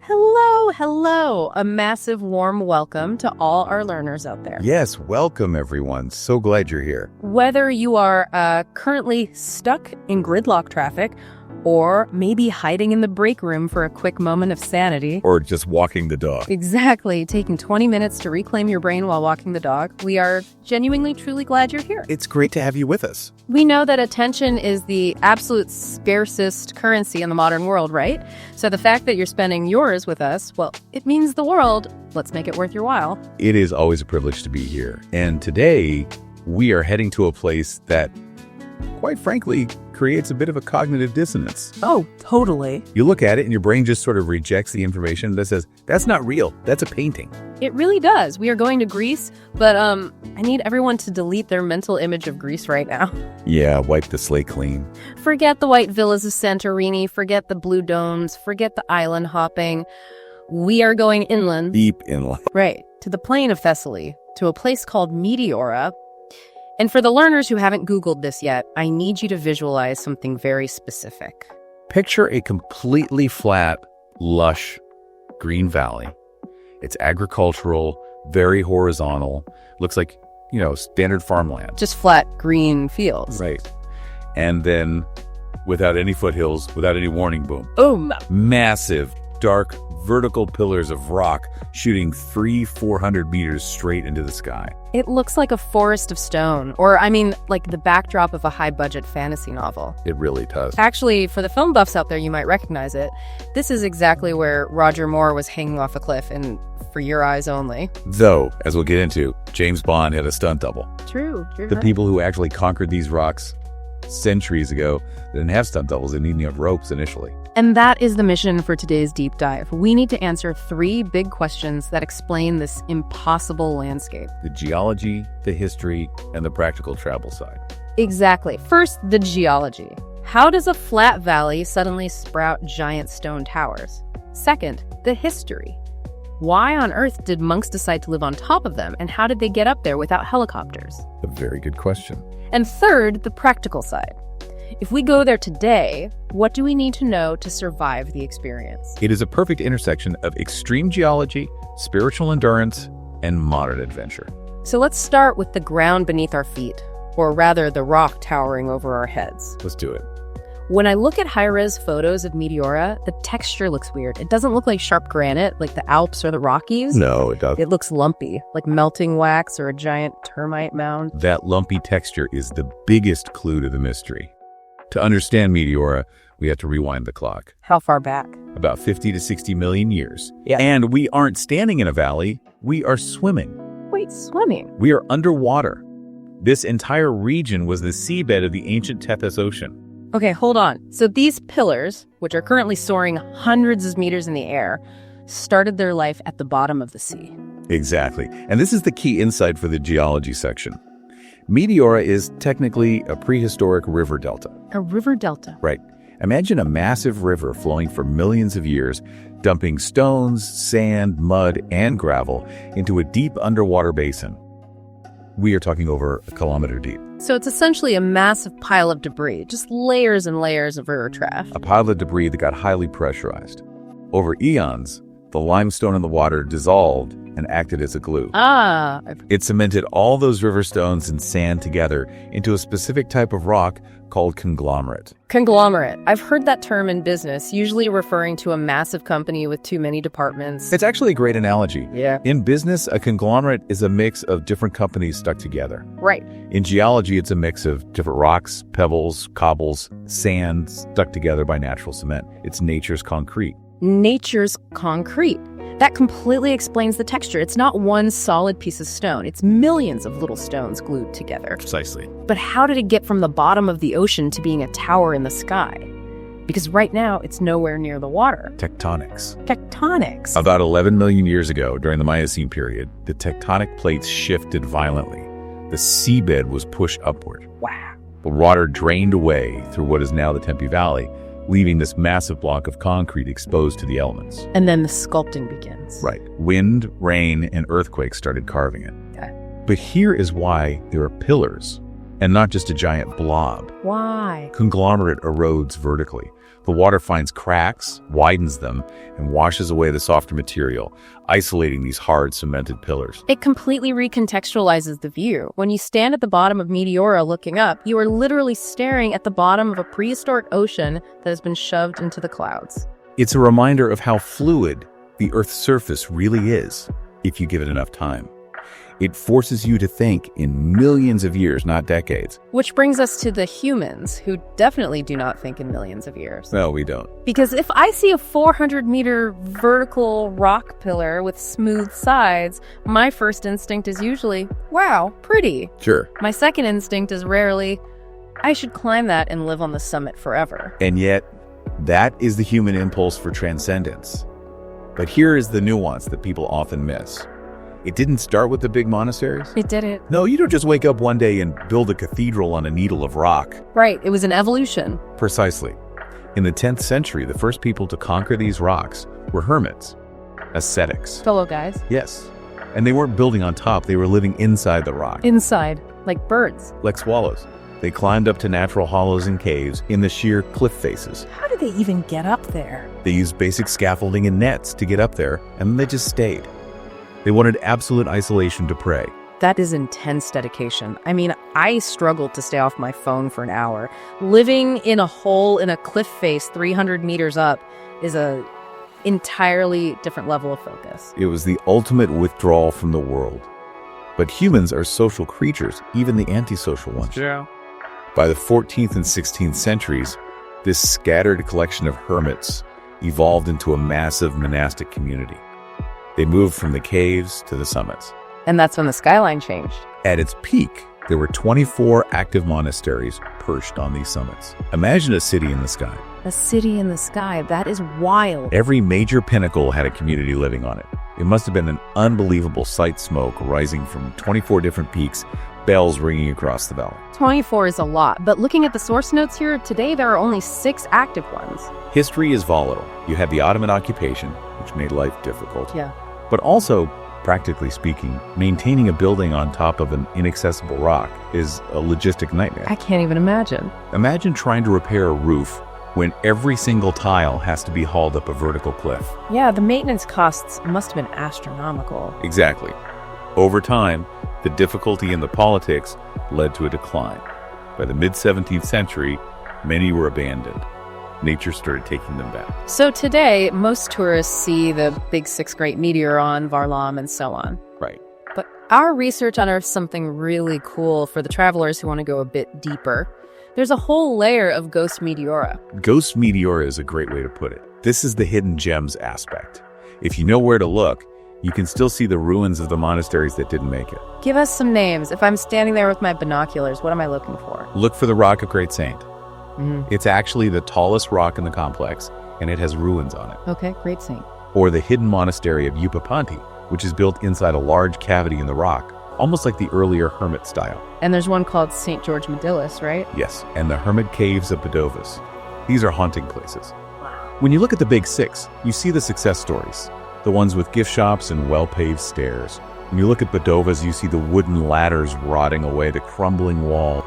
Hello, hello. A massive warm welcome to all our learners out there. Yes, welcome everyone. So glad you're here. Whether you are currently stuck in gridlock traffic or maybe hiding in the break room for a quick moment of sanity. Or just walking the dog. Exactly. Taking 20 minutes to reclaim your brain while walking the dog. We are genuinely, truly glad you're here. It's great to have you with us. We know that attention is the absolute scarcest currency in the modern world, right? So the fact that you're spending yours with us, well, it means the world. Let's make it worth your while. It is always a privilege to be here. And today we are heading to a place that, quite frankly, creates a bit of a cognitive dissonance. Oh, totally. You look at it and your brain just sort of rejects the information that says, that's not real, that's a painting. It really does. We are going to Greece, but I need everyone to delete their mental image of Greece right now. Yeah, wipe the slate clean. Forget the white villas of Santorini, forget the blue domes, forget the island hopping. We are going inland. Deep inland. Right, to the plain of Thessaly, to a place called Meteora. And for the learners who haven't Googled this yet, I need you to visualize something very specific. Picture a completely flat, lush, green valley. It's agricultural, very horizontal. Looks like, standard farmland. Just flat, green fields. Right. And then, without any foothills, without any warning boom. Boom! Massive, dark, vertical pillars of rock shooting 300-400 meters straight into the sky. It looks like a forest of stone, or like the backdrop of a high-budget fantasy novel. It really does. Actually, for the film buffs out there, you might recognize it. This is exactly where Roger Moore was hanging off a cliff, and for your eyes only. Though, as we'll get into, James Bond had a stunt double. True. The people who actually conquered these rocks centuries ago didn't have stunt doubles. They didn't have ropes initially. And that is the mission for today's deep dive. We need to answer 3 big questions that explain this impossible landscape. The geology, the history, and the practical travel side. Exactly. First, the geology. How does a flat valley suddenly sprout giant stone towers? Second, the history. Why on earth did monks decide to live on top of them, and how did they get up there without helicopters? A very good question. And third, the practical side. If we go there today, what do we need to know to survive the experience? It is a perfect intersection of extreme geology, spiritual endurance, and modern adventure. So let's start with the ground beneath our feet, or rather the rock towering over our heads. Let's do it. When I look at high-res photos of Meteora, the texture looks weird. It doesn't look like sharp granite like the Alps or the Rockies. No, it doesn't. It looks lumpy, like melting wax or a giant termite mound. That lumpy texture is the biggest clue to the mystery. To understand Meteora, we have to rewind the clock. How far back? About 50 to 60 million years. Yeah. And we aren't standing in a valley, we are swimming. Wait, swimming? We are underwater. This entire region was the seabed of the ancient Tethys Ocean. Okay, hold on. So these pillars, which are currently soaring hundreds of meters in the air, started their life at the bottom of the sea. Exactly. And this is the key insight for the geology section. Meteora is technically a prehistoric river delta. A river delta? Right. Imagine a massive river flowing for millions of years, dumping stones, sand, mud, and gravel into a deep underwater basin. We are talking over a kilometer deep. So it's essentially a massive pile of debris, just layers and layers of river trash. A pile of debris that got highly pressurized. Over eons, the limestone in the water dissolved and acted as a glue. It cemented all those river stones and sand together into a specific type of rock called conglomerate. Conglomerate. I've heard that term in business, usually referring to a massive company with too many departments. It's actually a great analogy. Yeah. In business, a conglomerate is a mix of different companies stuck together. Right. In geology, it's a mix of different rocks, pebbles, cobbles, sand stuck together by natural cement. It's nature's concrete. Nature's concrete. That completely explains the texture. It's not one solid piece of stone. It's millions of little stones glued together. Precisely. But how did it get from the bottom of the ocean to being a tower in the sky? Because right now, it's nowhere near the water. Tectonics. Tectonics. About 11 million years ago, during the Miocene period, the tectonic plates shifted violently. The seabed was pushed upward. Wow. The water drained away through what is now the Tempe Valley, leaving this massive block of concrete exposed to the elements. And then the sculpting begins. Right. Wind, rain, and earthquakes started carving it. Okay. But here is why there are pillars, and not just a giant blob. Why? Conglomerate erodes vertically. The water finds cracks, widens them, and washes away the softer material, isolating these hard, cemented pillars. It completely recontextualizes the view. When you stand at the bottom of Meteora looking up, you are literally staring at the bottom of a prehistoric ocean that has been shoved into the clouds. It's a reminder of how fluid the Earth's surface really is, if you give it enough time. It forces you to think in millions of years, not decades. Which brings us to the humans, who definitely do not think in millions of years. No, we don't. Because if I see a 400-meter vertical rock pillar with smooth sides, my first instinct is usually, wow, pretty. Sure. My second instinct is rarely, I should climb that and live on the summit forever. And yet, that is the human impulse for transcendence. But here is the nuance that people often miss. It didn't start with the big monasteries. It didn't. No, you don't just wake up one day and build a cathedral on a needle of rock. Right, it was an evolution. Precisely. In the 10th century, the first people to conquer these rocks were hermits, ascetics. Fellow guys. Yes. And they weren't building on top, they were living inside the rock. Inside, like birds. Like swallows. They climbed up to natural hollows and caves in the sheer cliff faces. How did they even get up there? They used basic scaffolding and nets to get up there, and then they just stayed. They wanted absolute isolation to pray. That is intense dedication. I mean, I struggled to stay off my phone for an hour. Living in a hole in a cliff face 300 meters up is a entirely different level of focus. It was the ultimate withdrawal from the world. But humans are social creatures, even the antisocial ones. Yeah. By the 14th and 16th centuries, this scattered collection of hermits evolved into a massive monastic community. They moved from the caves to the summits. And that's when the skyline changed. At its peak, there were 24 active monasteries perched on these summits. Imagine a city in the sky. A city in the sky, that is wild. Every major pinnacle had a community living on it. It must have been an unbelievable sight, smoke rising from 24 different peaks, bells ringing across the valley. 24 is a lot, but looking at the source notes here, today there are only 6 active ones. History is volatile. You had the Ottoman occupation, which made life difficult. Yeah. But also, practically speaking, maintaining a building on top of an inaccessible rock is a logistic nightmare. I can't even imagine. Imagine trying to repair a roof when every single tile has to be hauled up a vertical cliff. Yeah, the maintenance costs must have been astronomical. Exactly. Over time, the difficulty in the politics led to a decline. By the mid-17th century, many were abandoned. Nature started taking them back. So today, most tourists see the big 6 great Meteoron, Varlam, and so on. Right. But our research unearthed something really cool for the travelers who want to go a bit deeper. There's a whole layer of ghost meteora. Ghost meteora is a great way to put it. This is the hidden gems aspect. If you know where to look, you can still see the ruins of the monasteries that didn't make it. Give us some names. If I'm standing there with my binoculars, what am I looking for? Look for the Rock of Great Saint. Mm. It's actually the tallest rock in the complex, and it has ruins on it. Okay, Great Saint. Or the hidden monastery of Yupapanti, which is built inside a large cavity in the rock, almost like the earlier hermit style. And there's one called St. George Medillis, right? Yes, and the hermit caves of Badovas. These are haunting places. When you look at the big 6, you see the success stories, the ones with gift shops and well-paved stairs. When you look at Badovas, you see the wooden ladders rotting away, the crumbling wall.